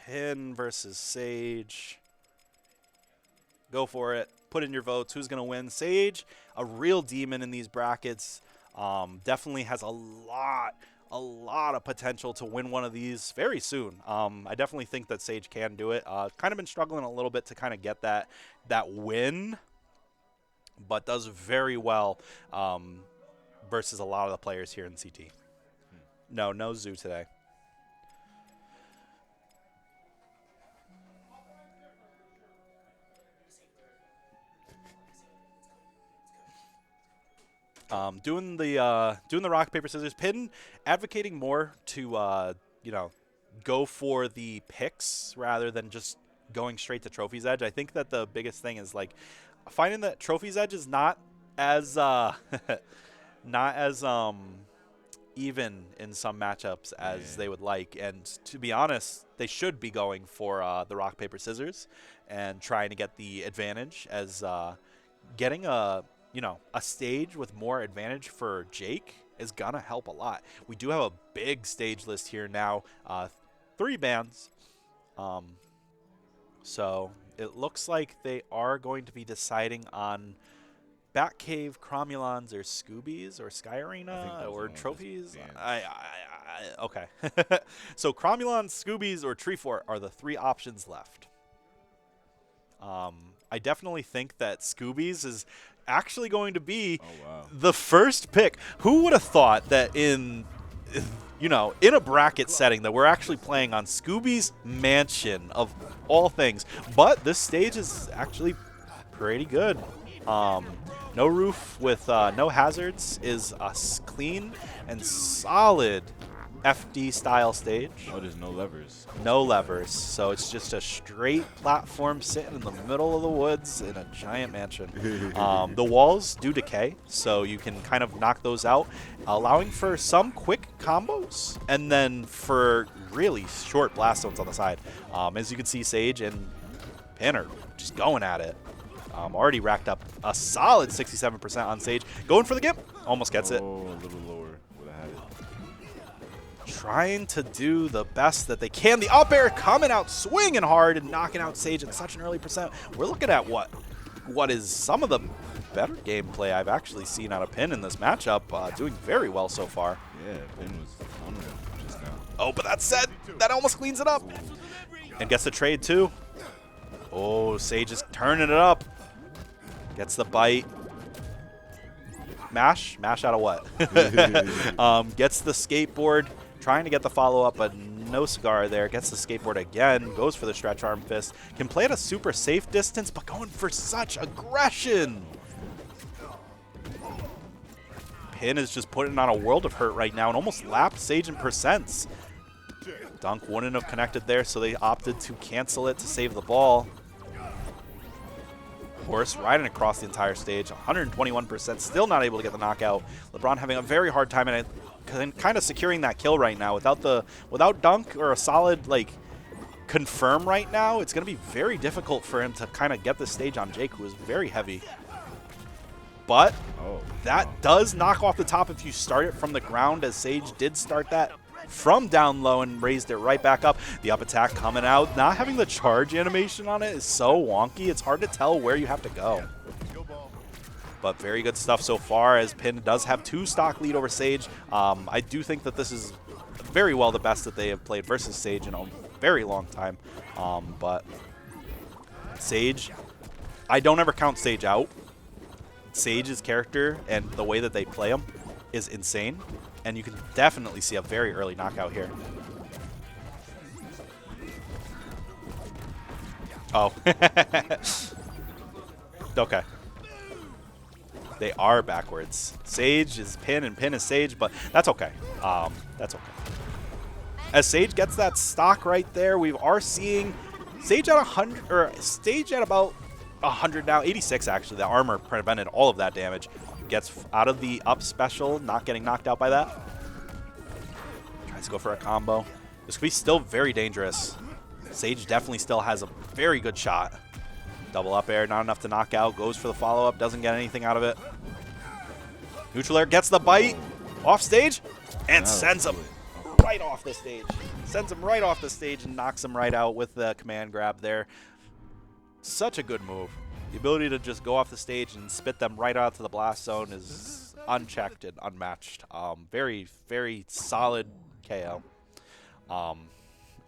Pin versus Sage. Go for it. Put in your votes. Who's going to win? Sage, a real demon in these brackets. Definitely has a lot of potential to win one of these very soon. I definitely think that Sage can do it. Kind of been struggling a little bit to kind of get that win, but does very well versus a lot of the players here in CT. No Zoo today. Doing the rock paper scissors. Pin advocating more to go for the picks rather than just going straight to Trophy's Edge. I think that the biggest thing is like finding that Trophy's Edge is not as not as even in some matchups as they would like, and to be honest, they should be going for the rock paper scissors and trying to get the advantage, as getting a stage with more advantage for Jake is gonna help a lot. We do have a big stage list here now, 3 bands, so it looks like they are going to be deciding on Batcave, Cromulons, or Scoobies, or Sky Arena, or Trophies. Okay. So Cromulons, Scoobies, or Tree Fort are the 3 options left. I definitely think that Scoobies is actually going to be the first pick. Who would have thought that in a bracket setting that we're actually playing on Scooby's Mansion of all things? But this stage is actually pretty good. No roof with no hazards is a clean and solid FD style stage. Oh, there's no levers. No levers, so it's just a straight platform sitting in the middle of the woods in a giant mansion. The walls do decay, so you can kind of knock those out, allowing for some quick combos, and then for really short blast zones on the side. As you can see, Sage and Pin are just going at it. Already racked up a solid 67% on Sage. Going for the Gimp. Almost gets it. Oh, a little lower. Would have had it. Trying to do the best that they can. The up air coming out swinging hard and knocking out Sage at such an early percent. We're looking at what is some of the better gameplay I've actually seen out of Pin in this matchup. Doing very well so far. Yeah, Pin was unreal just now. Oh, but that said, that almost cleans it up. And gets the trade too. Oh, Sage is turning it up. Gets the bite. Mash? Mash out of what? Gets the skateboard. Trying to get the follow-up, but no cigar there. Gets the skateboard again. Goes for the stretch arm fist. Can play at a super safe distance, but going for such aggression. Pin is just putting on a world of hurt right now and almost lapped Sage in percents. Dunk wouldn't have connected there, so they opted to cancel it to save the ball. Horse riding across the entire stage, 121%, still not able to get the knockout. LeBron having a very hard time and kind of securing that kill right now. Without Dunk or a solid confirm right now, it's going to be very difficult for him to kind of get the stage on Jake, who is very heavy. But that does knock off the top if you start it from the ground, as Sage did start that from down low and raised it right back up. The up attack coming out. Not having the charge animation on it is so wonky. It's hard to tell where you have to go. But very good stuff so far, as Pin does have 2 stock lead over Sage. I do think that this is very well the best that they have played versus Sage in a very long time. But Sage, I don't ever count Sage out. Sage's character and the way that they play him is insane. And you can definitely see a very early knockout here. Oh. Okay. They are backwards. Sage is Pin and Pin is Sage, but that's okay. That's okay. As Sage gets that stock right there, we are seeing Sage at 100, or Sage at about 100 now, 86 actually. The armor prevented all of that damage. Gets out of the up special, not getting knocked out by that. Tries to go for a combo. This could be still very dangerous. Sage definitely still has a very good shot. Double up air, not enough to knock out. Goes for the follow-up, doesn't get anything out of it. Neutral air gets the bite off stage and sends him right off the stage. sends him right off the stage and knocks him right out with the command grab there. Such a good move. The ability to just go off the stage and spit them right out to the blast zone is unchecked and unmatched. Very, very solid KO.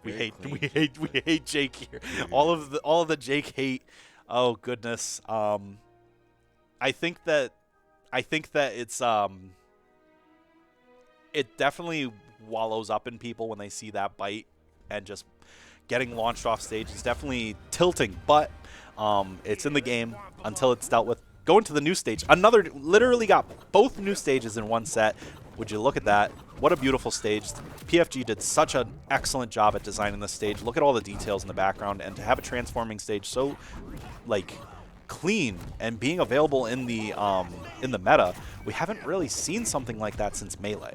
We hate Jake here. All of the Jake hate. Oh goodness. I think that it's it definitely wallows up in people when they see that bite, and just getting launched off stage is definitely tilting, but it's in the game until it's dealt with. Going to the new stage. Literally got both new stages in one set. Would you look at that? What a beautiful stage. PFG did such an excellent job at designing this stage. Look at all the details in the background, and to have a transforming stage so like clean and being available in the meta, we haven't really seen something like that since Melee.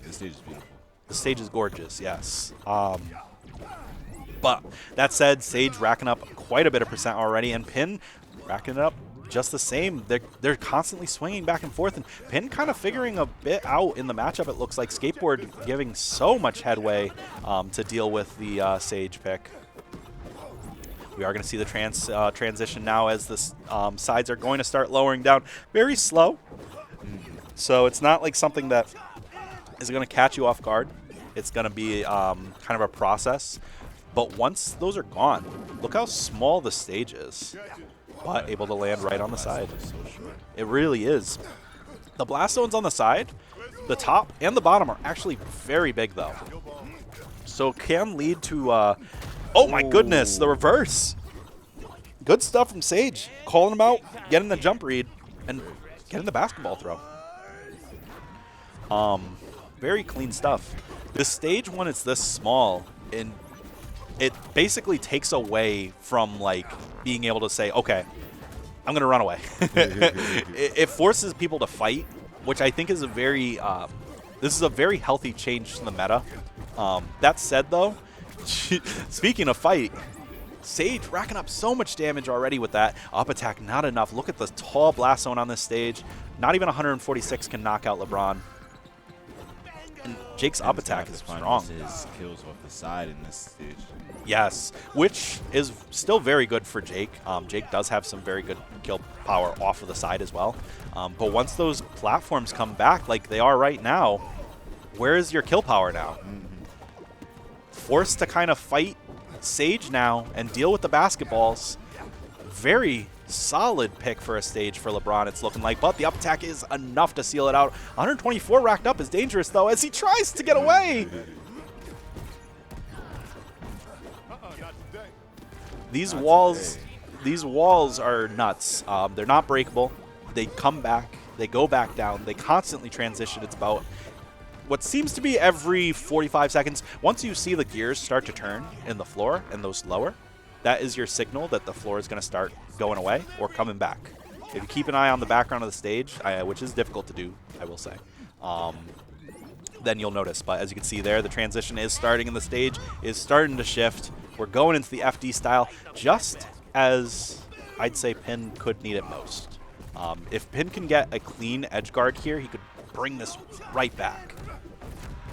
The stage is beautiful. The stage is gorgeous, yes. But that said, Sage racking up quite a bit of percent already, and Pin racking it up just the same. They're constantly swinging back and forth, and Pin kind of figuring a bit out in the matchup. It looks like Skateboard giving so much headway to deal with the Sage pick. We are going to see the transition now as the sides are going to start lowering down very slow. So it's not like something that is going to catch you off guard. It's going to be kind of a process. But once those are gone, look how small the stage is, but able to land right on the side. It really is. The blast zones on the side, the top and the bottom are actually very big though. So can lead to, oh my goodness, the reverse. Good stuff from Sage. Calling him out, getting the jump read, and getting the basketball throw. Very clean stuff. The stage, when it's this small, and it basically takes away from like being able to say, okay, I'm gonna run away. It forces people to fight, which I think is a very this is a very healthy change to the meta. That said though, speaking of fight, Sage racking up so much damage already with that up attack. Not enough. Look at the tall blast zone on this stage. Not even 146 can knock out LeBron. And Jake's up attack is strong. His kills off the side in this stage. Yes, which is still very good for Jake. Jake does have some very good kill power off of the side as well. But once those platforms come back like they are right now, where is your kill power now? Forced to kind of fight Sage now and deal with the basketballs. Very solid pick for a stage for LeBron, it's looking like, but the up attack is enough to seal it out. 124 racked up is dangerous though as he tries to get away. These walls are nuts. They're not breakable. They come back, they go back down, they constantly transition. It's about what seems to be every 45 seconds. Once you see the gears start to turn in the floor and those lower, that is your signal that the floor is going to start going away or coming back. If you keep an eye on the background of the stage, which is difficult to do, I will say, then you'll notice. But as you can see there, the transition is starting and the stage is starting to shift. We're going into the FD style just as I'd say Pin could need it most. If Pin can get a clean edge guard here, he could bring this right back.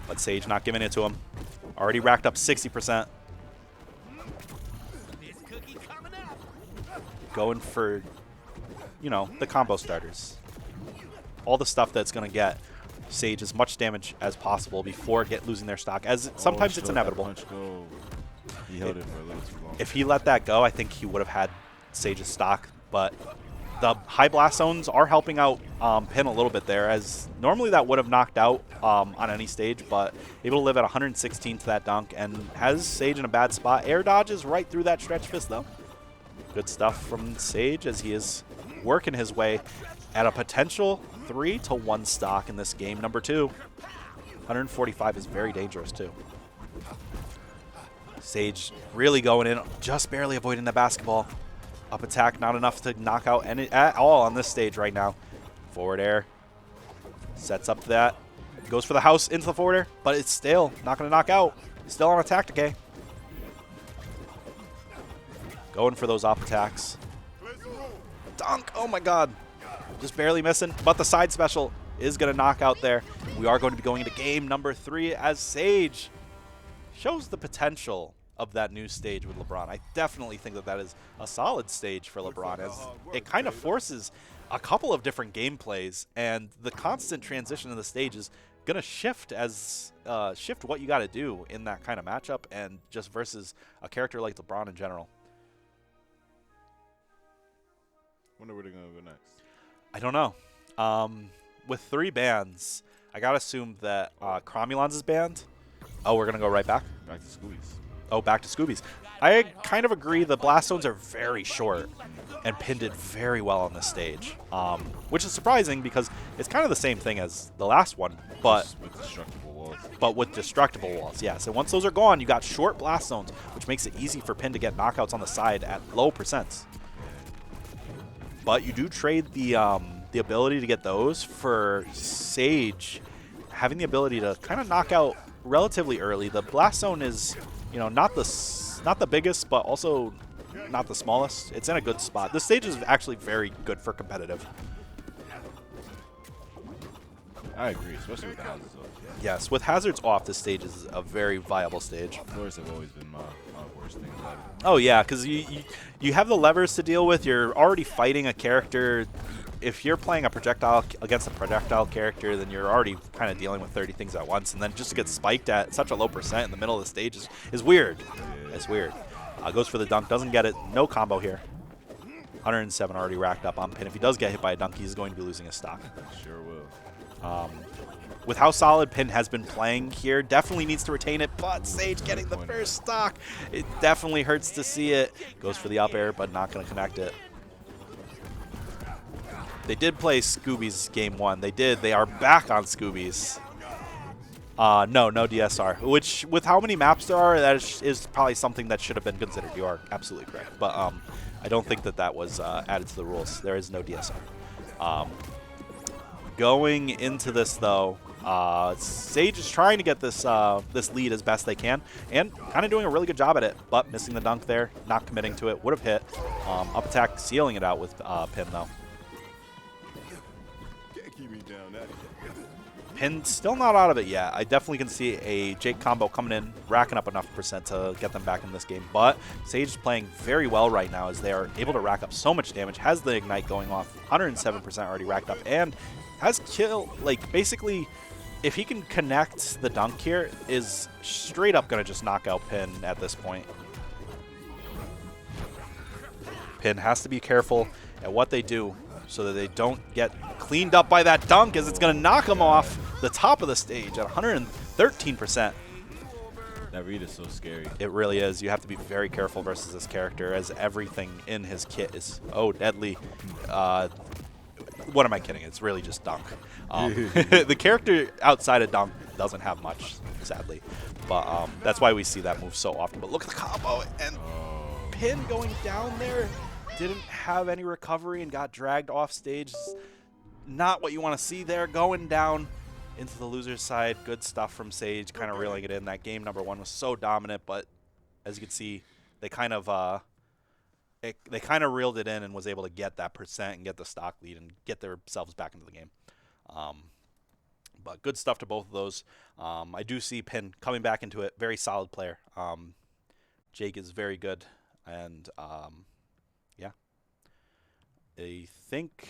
But Sage not giving it to him. Already racked up 60%. Going for, you know, the combo starters. All the stuff that's going to get Sage as much damage as possible before losing their stock, as sometimes it's inevitable. He held it for a little too long. If he let that go, I think he would have had Sage's stock, but the high blast zones are helping out Pin a little bit there, as normally that would have knocked out on any stage, but able to live at 116 to that dunk and has Sage in a bad spot. Air dodges right through that stretch fist though. Good stuff from Sage as he is working his way at a potential 3-1 stock in this game number 2. 145 is very dangerous too. Sage really going in, just barely avoiding the basketball. Up attack, not enough to knock out any at all on this stage right now. Forward air. Sets up that. Goes for the house into the forward air, but it's still not going to knock out. Still on attack decay. Going for those up attacks. Dunk! Oh my god. Just barely missing, but the side special is going to knock out there. We are going to be going into game number 3 as Sage. shows the potential of that new stage with LeBron. I definitely think that that is a solid stage for LeBron, as it kind of forces a couple of different gameplays, and the constant transition of the stage is gonna shift as shift what you got to do in that kind of matchup, and just versus a character like LeBron in general. Wonder where they're gonna go next. I don't know. With 3 bans, I gotta assume that Cromulons is banned. Oh, we're gonna go right back. Back to Scoobies. Oh, back to Scoobies. I kind of agree. The blast zones are very short, and Pin did very well on this stage, which is surprising because it's kind of the same thing as the last one, but Just with destructible walls. but with destructible walls. Yeah. So once those are gone, you got short blast zones, which makes it easy for Pin to get knockouts on the side at low percents. But you do trade the ability to get those for Sage having the ability to kind of knock out relatively early. The blast zone is, you know, not the biggest, but also not the smallest. It's in a good spot. This stage is actually very good for competitive. I agree, especially with the houses off. Yes, with hazards off, this stage is a very viable stage. Floors have always been my worst thing about it. Oh yeah, because you have the levers to deal with. You're already fighting a character. If you're playing a projectile against a projectile character, then you're already kind of dealing with 30 things at once, and then just to get spiked at such a low percent in the middle of the stage is weird. Yeah. It's weird. Goes for the dunk, doesn't get it. No combo here. 107 already racked up on Pin. If he does get hit by a dunk, he's going to be losing his stock. Sure will. With how solid Pin has been playing here, definitely needs to retain it, but Sage getting the first stock. It definitely hurts to see it. Goes for the up air, but not going to connect it. They did play Scoobies game 1. They did. They are back on Scoobies. No DSR. Which, with how many maps there are, that is probably something that should have been considered. You are absolutely correct. But I don't think that that was added to the rules. There is no DSR. Going into this, though, Sage is trying to get this this lead as best they can, and kind of doing a really good job at it, but missing the dunk there, not committing to it. Would have hit. Up attack, sealing it out with Pin, though. Pin still not out of it yet. I definitely can see a Jake combo coming in, racking up enough percent to get them back in this game. But Sage is playing very well right now as they are able to rack up so much damage. Has the Ignite going off, 107% already racked up, and has kill, like, basically, if he can connect the dunk here, is straight up going to just knock out Pin at this point. Pin has to be careful at what they do so that they don't get cleaned up by that dunk, as it's going to knock him off the top of the stage at 113%. That read is so scary. It really is. You have to be very careful versus this character, as everything in his kit is, deadly. What am I kidding? It's really just dunk. The character outside of dunk doesn't have much, sadly. But that's why we see that move so often. But look at the combo, and Pin going down there. Didn't have any recovery and got dragged off stage. Not what you want to see there. Going down into the loser's side. Good stuff from Sage, kind of reeling it in. That game number 1 was so dominant, but as you can see, they kind of reeled it in and was able to get that percent and get the stock lead and get themselves back into the game. But good stuff to both of those. I do see Pin coming back into it. Very solid player. Jake is very good, and yeah, I think